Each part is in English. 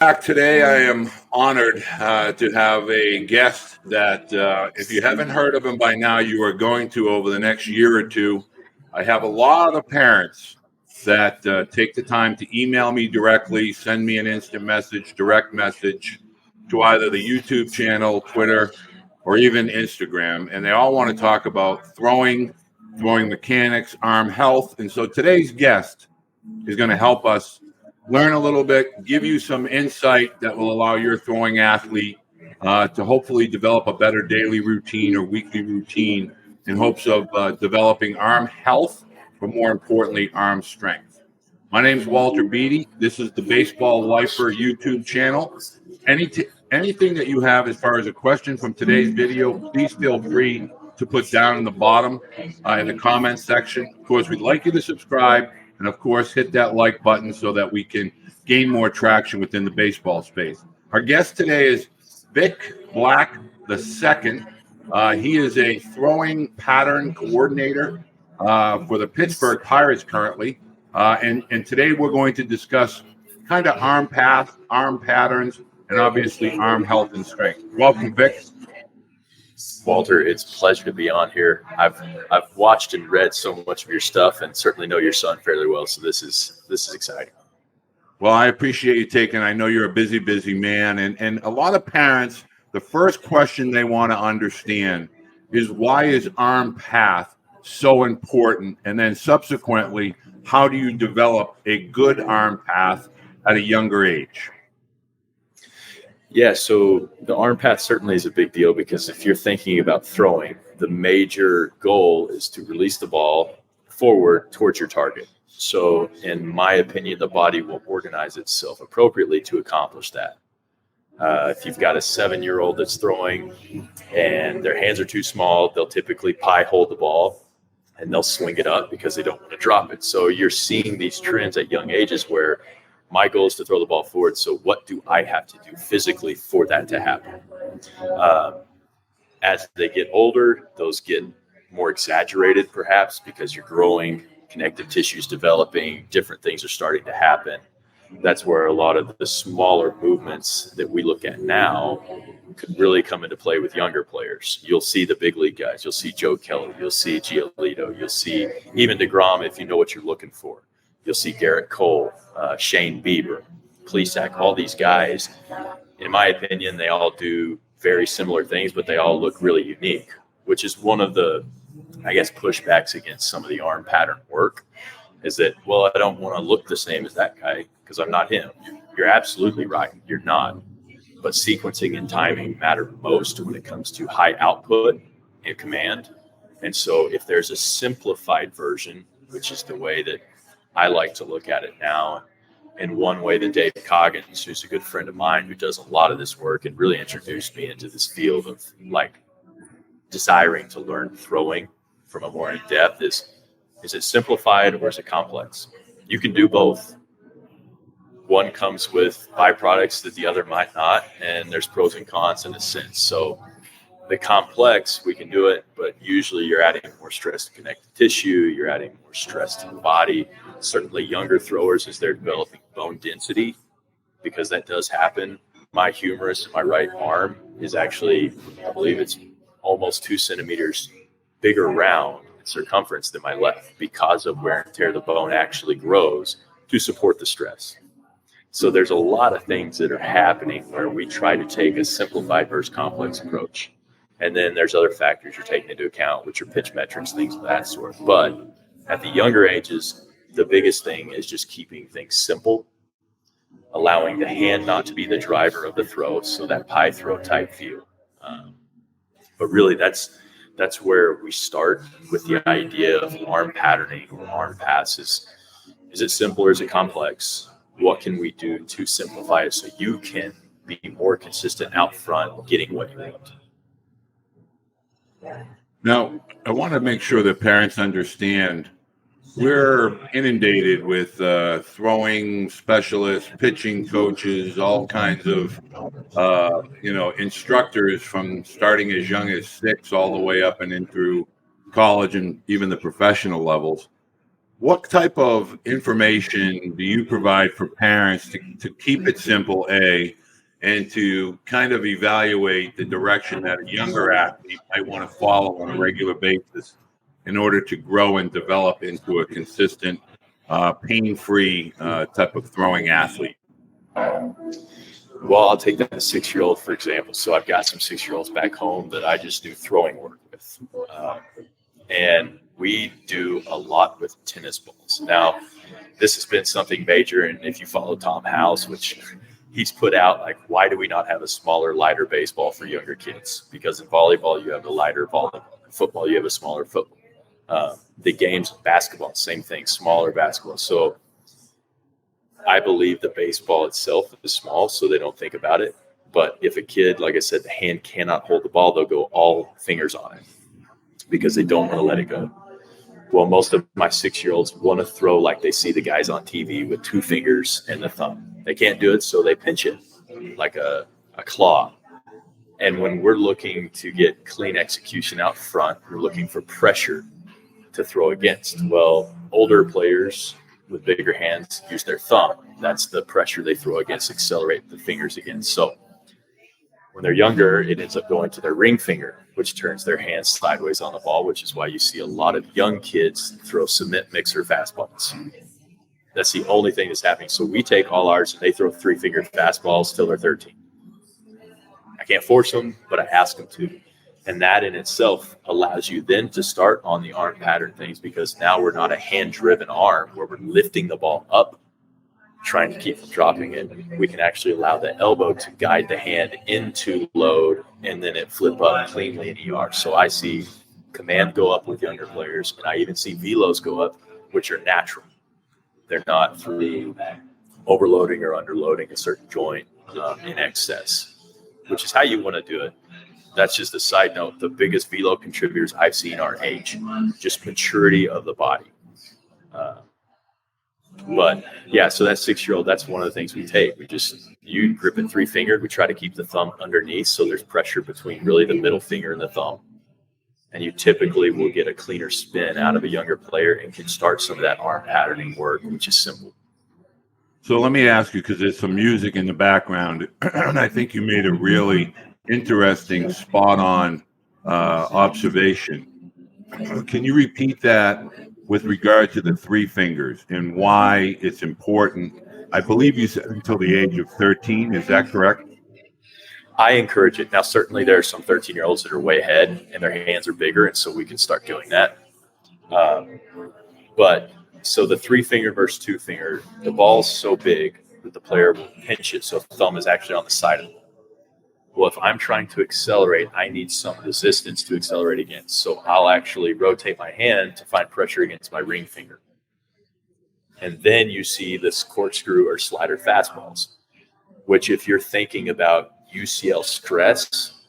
Back today, I am honored to have a guest that, if you haven't heard of him by now, you are going to over the next year or two. I have a lot of parents that take the time to email me directly, send me an instant message, direct message to either the YouTube channel, Twitter, or even Instagram. And they all want to talk about throwing mechanics, arm health. And so today's guest is going to help us learn a little bit, give you some insight that will allow your throwing athlete to hopefully develop a better daily routine or weekly routine in hopes of developing arm health, but more importantly, arm strength. My name is Walter Beede. This is the Baseball Lifer YouTube channel. Anything that you have as far as a question from today's video, please feel free to put down in the bottom in the comments section. Of course, we'd like you to subscribe. And, of course, hit that like button so that we can gain more traction within the baseball space. Our guest today is Vic Black II. He is a throwing pattern coordinator for the Pittsburg Pirates currently. And today we're going to discuss kind of arm patterns, and obviously arm health and strength. Welcome, Vic. Walter, it's a pleasure to be on here. I've watched and read so much of your stuff, and certainly know your son fairly well. So this is exciting. Well, I appreciate you taking. I know you're a busy man, and a lot of parents, the first question they want to understand is why is arm path so important, and then subsequently, how do you develop a good arm path at a younger age? Yeah, so the arm path certainly is a big deal because if you're thinking about throwing, the major goal is to release the ball forward towards your target. So in my opinion, the body will organize itself appropriately to accomplish that. If you've got a 7-year-old that's throwing and their hands are too small, they'll typically pie hold the ball and they'll swing it up because they don't want to drop it. So you're seeing these trends at young ages where my goal is to throw the ball forward. So what do I have to do physically for that to happen? As they get older, those get more exaggerated perhaps because you're growing, connective tissue's developing, different things are starting to happen. That's where a lot of the smaller movements that we look at now could really come into play with younger players. You'll see the big league guys. You'll see Joe Kelly. You'll see Giolito. You'll see even DeGrom if you know what you're looking for. You'll see Garrett Cole, Shane Bieber, Plesac, all these guys. In my opinion, they all do very similar things, but they all look really unique, which is one of the, I guess, pushbacks against some of the arm pattern work is that, well, I don't want to look the same as that guy because I'm not him. You're absolutely right. You're not. But sequencing and timing matter most when it comes to high output and command. And so if there's a simplified version, which is the way that I like to look at it now. And one way that Dave Coggins, who's a good friend of mine, who does a lot of this work and really introduced me into this field of like desiring to learn throwing from a more in depth is it simplified or is it complex? You can do both. One comes with byproducts that the other might not, and there's pros and cons in a sense. So the complex, we can do it, but usually you're adding more stress to connective tissue, you're adding more stress to the body. Certainly younger throwers as they're developing bone density, because that does happen. My humerus in my right arm is actually, I believe it's almost 2 centimeters bigger round in circumference than my left because of wear and tear. The bone actually grows to support the stress. So there's a lot of things that are happening where we try to take a simplified versus complex approach. And then there's other factors you're taking into account, which are pitch metrics, things of that sort. But at the younger ages, the biggest thing is just keeping things simple, allowing the hand not to be the driver of the throw, so that pie throw type feel. But really, that's where we start with the idea of arm patterning or arm passes. Is it simple or is it complex? What can we do to simplify it so you can be more consistent out front, getting what you want? Now, I want to make sure that parents understand we're inundated with throwing specialists, pitching coaches, all kinds of, instructors from starting as young as 6 all the way up and in through college and even the professional levels. what type of information do you provide for parents to keep it simple, A, and to kind of evaluate the direction that a younger athlete might want to follow on a regular basis in order to grow and develop into a consistent, pain-free type of throwing athlete? Well, I'll take that 6-year-old, for example. So I've got some 6-year-olds back home that I just do throwing work with. And we do a lot with tennis balls. Now, this has been something major. And if you follow Tom House, which he's put out, like, why do we not have a smaller, lighter baseball for younger kids? Because in volleyball, you have a lighter volleyball. In football, you have a smaller football. The games, basketball, same thing, smaller basketball. So I believe the baseball itself is small, so they don't think about it. But if a kid, like I said, the hand cannot hold the ball, they'll go all fingers on it because they don't want to let it go. Well, most of my 6-year-olds want to throw like they see the guys on TV with 2 fingers and the thumb. They can't do it, so they pinch it like a claw. And when we're looking to get clean execution out front, we're looking for pressure to throw against. Well, older players with bigger hands use their thumb. That's the pressure they throw against, accelerate the fingers against. So when they're younger, it ends up going to their ring finger, which turns their hands sideways on the ball, which is why you see a lot of young kids throw cement mixer fastballs. That's the only thing that's happening. So we take all ours and they throw 3-finger fastballs till they're 13. I can't force them, but I ask them to. And that in itself allows you then to start on the arm pattern things, because now we're not a hand-driven arm where we're lifting the ball up, trying to keep from dropping it. We can actually allow the elbow to guide the hand into load, and then it flip up cleanly in ER. So I see command go up with younger players, and I even see velos go up, which are natural. They're not through overloading or underloading a certain joint in excess, which is how you want to do it. That's just a side note. The biggest velo contributors I've seen are age, just maturity of the body. But yeah, so that 6-year-old, that's one of the things we take. You grip it 3-fingered. We try to keep the thumb underneath, so there's pressure between really the middle finger and the thumb. And you typically will get a cleaner spin out of a younger player and can start some of that arm patterning work, which is simple. So let me ask you, because there's some music in the background, and I think you made a really interesting, spot-on observation. Can you repeat that with regard to the 3 fingers and why it's important? I believe you said until the age of 13. Is that correct? I encourage it. Now, certainly there are some 13-year-olds that are way ahead and their hands are bigger, and so we can start doing that. But so the 3-finger versus 2-finger, the ball's so big that the player will pinch it, so the thumb is actually on the side of it. Well, if I'm trying to accelerate, I need some resistance to accelerate against. So I'll actually rotate my hand to find pressure against my ring finger. And then you see this corkscrew or slider fastballs, which if you're thinking about UCL stress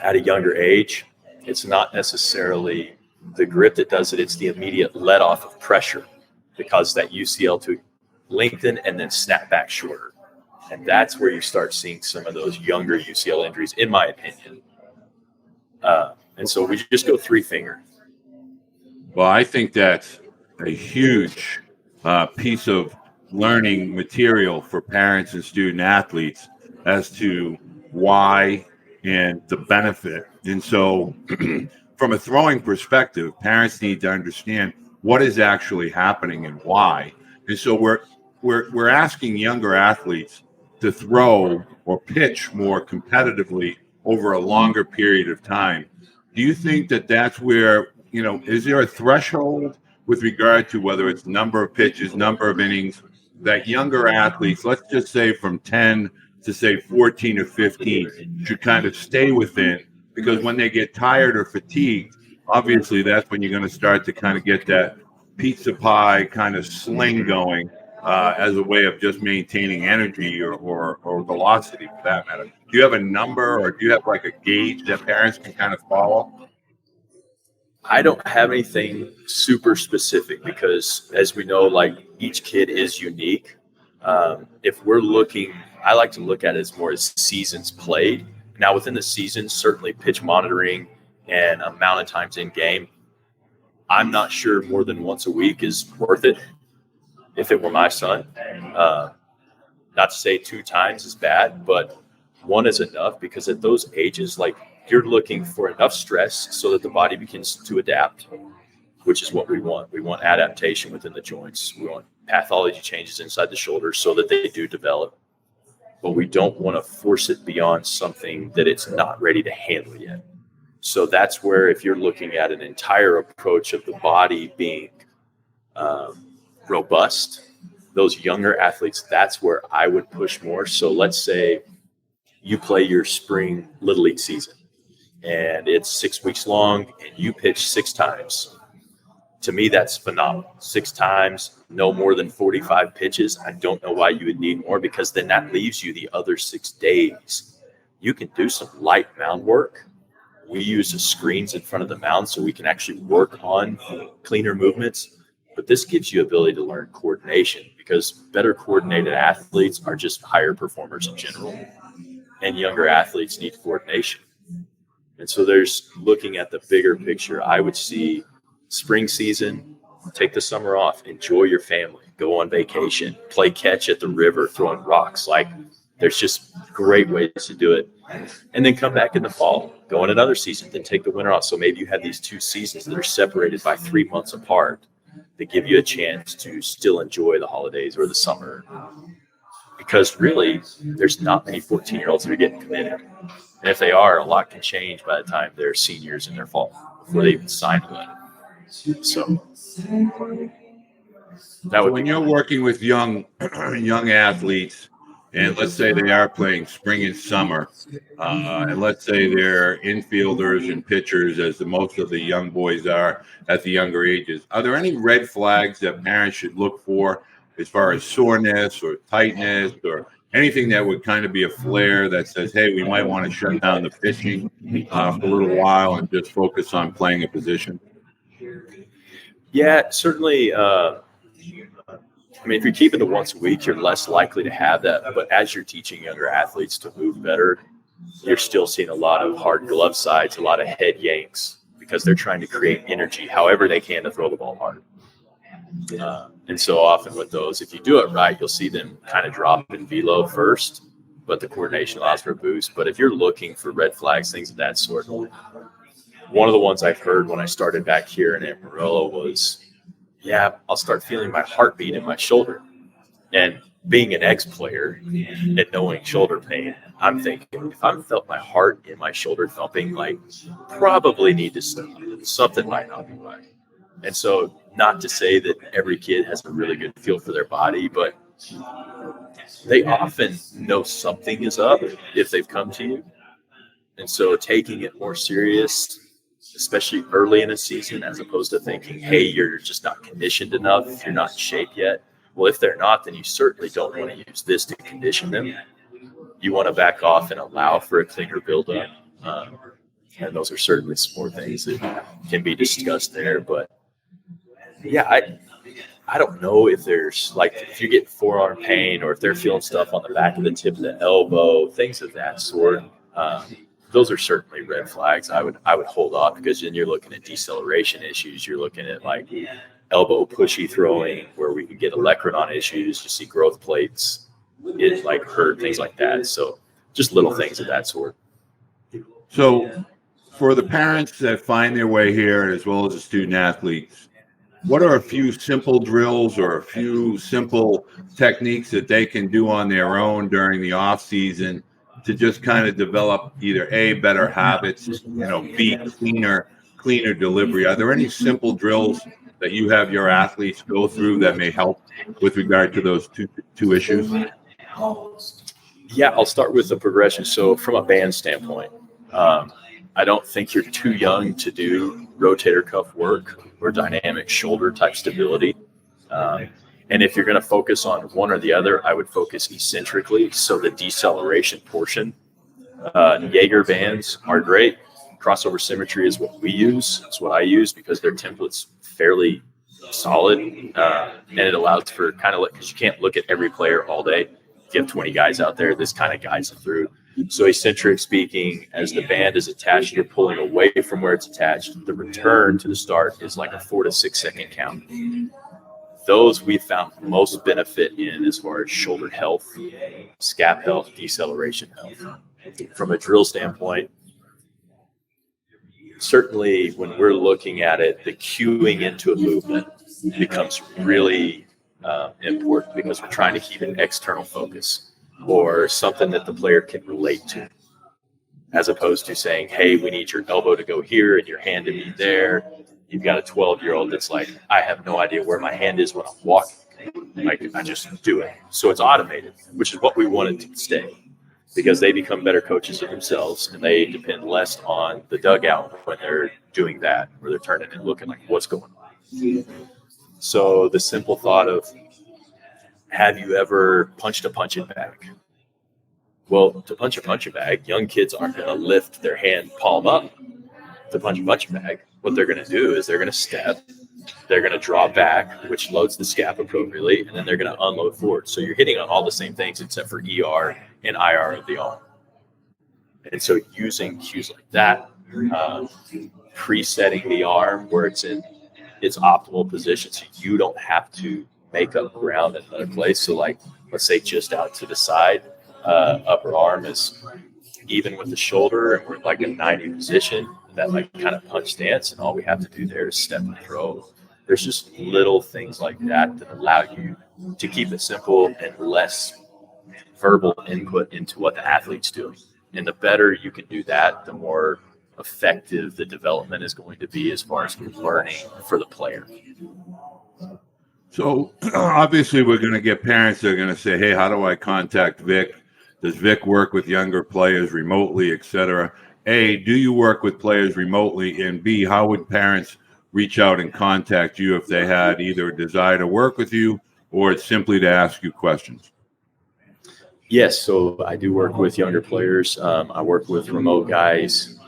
at a younger age, it's not necessarily the grip that does it. It's the immediate let off of pressure that causes that UCL to lengthen and then snap back shorter. And that's where you start seeing some of those younger UCL injuries, in my opinion. And so we just go 3-finger. Well, I think that's a huge piece of learning material for parents and student athletes as to why and the benefit. And so from a throwing perspective, parents need to understand what is actually happening and why. And so we're asking younger athletes to throw or pitch more competitively over a longer period of time. Do you think that that's where, is there a threshold with regard to whether it's number of pitches, number of innings, that younger athletes, let's just say from 10 to say 14 or 15, should kind of stay within? Because when they get tired or fatigued, obviously that's when you're going to start to kind of get that pizza pie kind of sling going. As a way of just maintaining energy or velocity for that matter. Do you have a number, or do you have like a gauge that parents can kind of follow? I don't have anything super specific because, as we know, like each kid is unique. If we're looking, I like to look at it as more as seasons played. Now, within the season, certainly pitch monitoring and amount of times in game I'm not sure more than once a week is worth it if it were my son. Not to say 2 times is bad, but 1 is enough, because at those ages, like, you're looking for enough stress so that the body begins to adapt, which is what we want. We want adaptation within the joints. We want pathology changes inside the shoulders so that they do develop. But we don't want to force it beyond something that it's not ready to handle yet. So that's where, if you're looking at an entire approach of the body being robust, those younger athletes, that's where I would push more. So let's say you play your spring Little League season and it's 6 weeks long and you pitch 6 times. To me, that's phenomenal. 6 times, no more than 45 pitches. I don't know why you would need more, because then that leaves you the other 6 days. You can do some light mound work. We use the screens in front of the mound so we can actually work on cleaner movements. But this gives you ability to learn coordination, because better coordinated athletes are just higher performers in general. And younger athletes need coordination. And so there's, looking at the bigger picture, I would see spring season, take the summer off, enjoy your family, go on vacation, play catch at the river, throwing rocks. Like, there's just great ways to do it. And then come back in the fall, go on another season, then take the winter off. So maybe you have these 2 seasons that are separated by 3 months apart that give you a chance to still enjoy the holidays or the summer. Because really, there's not many 14-year-olds that are getting committed. And if they are, a lot can change by the time they're seniors in their fall, before they even sign one. So that would When be you're working with young athletes, and let's say they are playing spring and summer, and let's say they're infielders and pitchers, as most of the young boys are at the younger ages, are there any red flags that parents should look for as far as soreness or tightness or anything that would kind of be a flare that says, hey, we might want to shut down the pitching for a little while and just focus on playing a position? Yeah, certainly. I mean, if you're keeping it once a week, you're less likely to have that. But as you're teaching younger athletes to move better, you're still seeing a lot of hard glove sides, a lot of head yanks, because they're trying to create energy however they can to throw the ball hard. And so often with those, if you do it right, you'll see them kind of drop in velo first, but the coordination allows for a boost. But if you're looking for red flags, things of that sort, one of the ones I've heard when I started back here in Amarillo was, yeah, I'll start feeling my heartbeat in my shoulder. And being an ex-player and knowing shoulder pain, I'm thinking, if I've felt my heart in my shoulder thumping, like, probably need to stop. Something might not be right. And so, not to say that every kid has a really good feel for their body, but they often know something is up if they've come to you. And so taking it more serious, especially early in a season, as opposed to thinking, hey, you're just not conditioned enough, you're not in shape yet. Well, if they're not, then you certainly don't want to use this to condition them. You want to back off and allow for a cleaner buildup. And those are certainly some more things that can be discussed there. But yeah, I don't know if there's, like, if you get forearm pain or if they're feeling stuff on the back of the tip of the elbow, things of that sort. Those are certainly red flags. I would hold off, because then you're looking at deceleration issues. You're looking at like elbow pushy throwing, where we could get olecranon issues. You see growth plates, it like hurt, things like that. So just little things of that sort. So for the parents that find their way here, as well as the student athletes, what are a few simple drills or a few simple techniques that they can do on their own during the off season to just kind of develop either A, better habits, B, cleaner delivery? Are there any simple drills that you have your athletes go through that may help with regard to those two issues? Yeah, I'll start with the progression. So from a band standpoint, I don't think you're too young to do rotator cuff work or dynamic shoulder type stability. And if you're going to focus on one or the other, I would focus eccentrically. So the deceleration portion, Jaeger bands are great. Crossover symmetry is what we use. It's what I use, because their template's fairly solid. And it allows for kind of, because you can't look at every player all day. If you have 20 guys out there, this kind of guides them through. So eccentric speaking, as the band is attached, you're pulling away from where it's attached. The return to the start is like a 4 to 6 second count. Those we found most benefit in as far as shoulder health, scap health, deceleration health. From a drill standpoint, certainly when we're looking at it, the cueing into a movement becomes really important because we're trying to keep an external focus or something that the player can relate to, as opposed to saying, hey, we need your elbow to go here and your hand to be there. You've got a 12-year-old that's like, I have no idea where my hand is when I'm walking. Like, I just do it. So it's automated, which is what we wanted to stay, because they become better coaches of themselves and they depend less on the dugout when they're doing that, where they're turning and looking like, what's going on? So the simple thought of, have you ever punched a punching bag? Well, to punch a punching bag, young kids aren't going to lift their hand palm up to punch a punching bag. What they're going to do is they're going to step, they're going to draw back, which loads the scap appropriately, and then they're going to unload forward. So you're hitting on all the same things except for ER and IR of the arm. And so using cues like that, presetting the arm where it's in its optimal position so you don't have to make up ground in another place. So like, let's say just out to the side, upper arm is even with the shoulder and we're like in 90 position, that like kind of punch stance, and all we have to do there is step and throw. There's just little things like that that allow you to keep it simple and less verbal input into what the athlete's doing. And the better you can do that, the more effective the development is going to be as far as learning for the player. So obviously we're going to get parents that are going to say, hey, how do I contact Vic? Does Vic work with younger players remotely, et cetera? A, do you work with players remotely? And B, how would parents reach out and contact you if they had either a desire to work with you or it's simply to ask you questions? Yes, so I do work with younger players. I work with remote guys.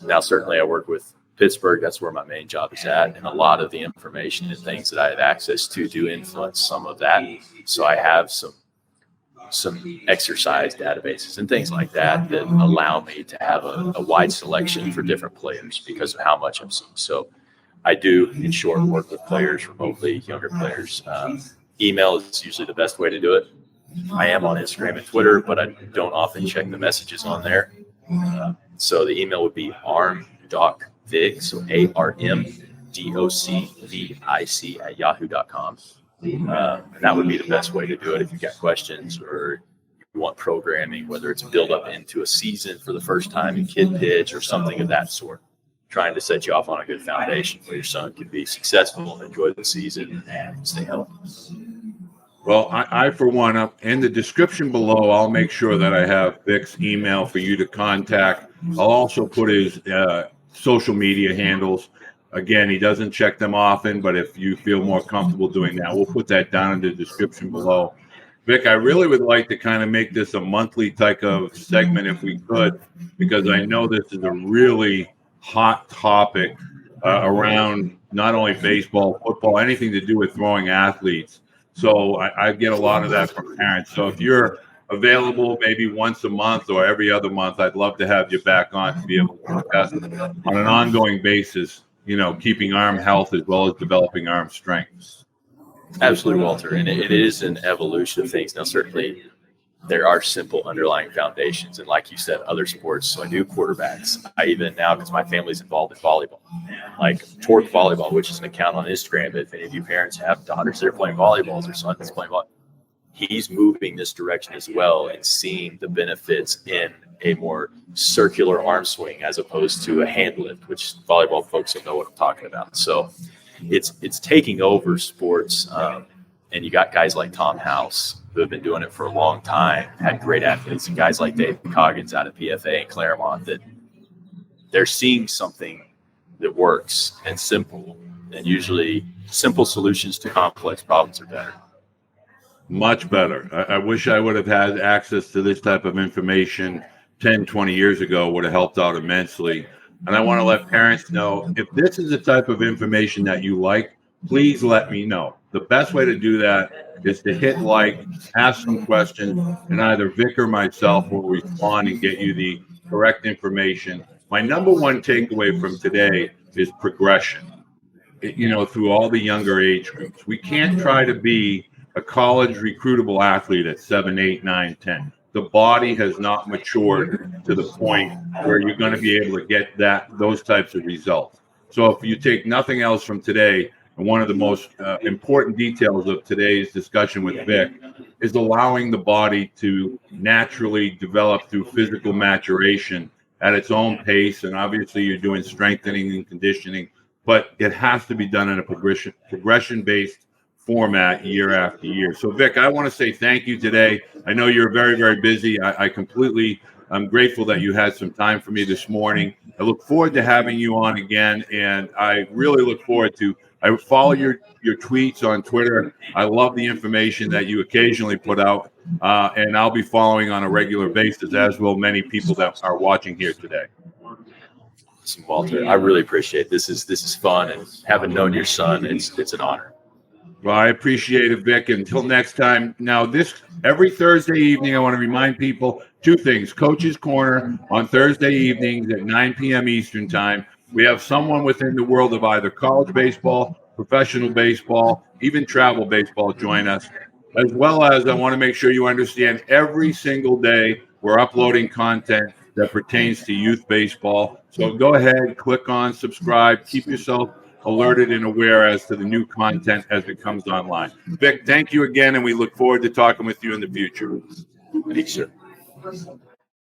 Now, certainly I work with Pittsburgh. That's where my main job is at. And a lot of the information and things that I have access to do influence some of that. So I have some exercise databases and things like that that allow me to have a wide selection for different players because of how much I'm seeing. So I do, in short, work with players remotely, younger players. Email is usually the best way to do it. I am on Instagram and Twitter, but I don't often check the messages on there. So the email would be armdocvic, so ARMDOCVIC at yahoo.com. And that would be the best way to do it if you've got questions or you want programming, whether it's build up into a season for the first time in kid pitch or something of that sort. Trying to set you off on a good foundation where your son can be successful and enjoy the season and stay healthy. Well, I for one, up in the description below, I'll make sure that I have Vic's email for you to contact. I'll also put his social media handles. Again, he doesn't check them often, but if you feel more comfortable doing that, we'll put that down in the description below. Vic, I really would like to kind of make this a monthly type of segment if we could, because I know this is a really hot topic around not only baseball, football, anything to do with throwing athletes. So I get a lot of that from parents. So if you're available maybe once a month or every other month, I'd love to have you back on to be able to discuss on an ongoing basis, you know, keeping arm health as well as developing arm strength. Absolutely, Walter. And it is an evolution of things. Now, certainly there are simple underlying foundations. And like you said, other sports. So I do quarterbacks. I even now, because my family's involved in volleyball, like Torque Volleyball, which is an account on Instagram. If any of you parents have daughters that are playing volleyball or sons playing volleyball, he's moving this direction as well and seeing the benefits in a more circular arm swing as opposed to a hand lift, which volleyball folks will know what I'm talking about. So it's taking over sports. And you got guys like Tom House who have been doing it for a long time, had great athletes, and guys like Dave Coggins out of PFA and Claremont that they're seeing something that works and simple. And usually simple solutions to complex problems are better. Much better. I wish I would have had access to this type of information 10, 20 years ago. Would have helped out immensely. And I want to let parents know, if this is the type of information that you like, please let me know. The best way to do that is to hit like, ask some questions, and either Vic or myself will respond and get you the correct information. My number one takeaway from today is progression. Through all the younger age groups, we can't try to be a college recruitable athlete at 7, 8, 9, 10. The body has not matured to the point where you're going to be able to get those types of results. So if you take nothing else from today, and one of the most important details of today's discussion with Vic is allowing the body to naturally develop through physical maturation at its own pace. And obviously you're doing strengthening and conditioning, but it has to be done in a progression-based format year after year. So Vic, I want to say thank you today. I know you're very, very busy. I'm grateful that you had some time for me this morning. I look forward to having you on again, and I really look forward to. I follow your tweets on Twitter. I love the information that you occasionally put out, and I'll be following on a regular basis, as will many people that are watching here today. Listen, Walter, I really appreciate it. This is fun, and having known your son, it's an honor. Well, I appreciate it, Vic. Until next time. Now, every Thursday evening, I want to remind people two things. Coach's Corner on Thursday evenings at 9 p.m. Eastern Time. We have someone within the world of either college baseball, professional baseball, even travel baseball join us. As well as I want to make sure you understand every single day we're uploading content that pertains to youth baseball. So go ahead, click on subscribe, keep yourself alerted and aware as to the new content as it comes online. Vic, thank you again, and we look forward to talking with you in the future. Thanks, sir.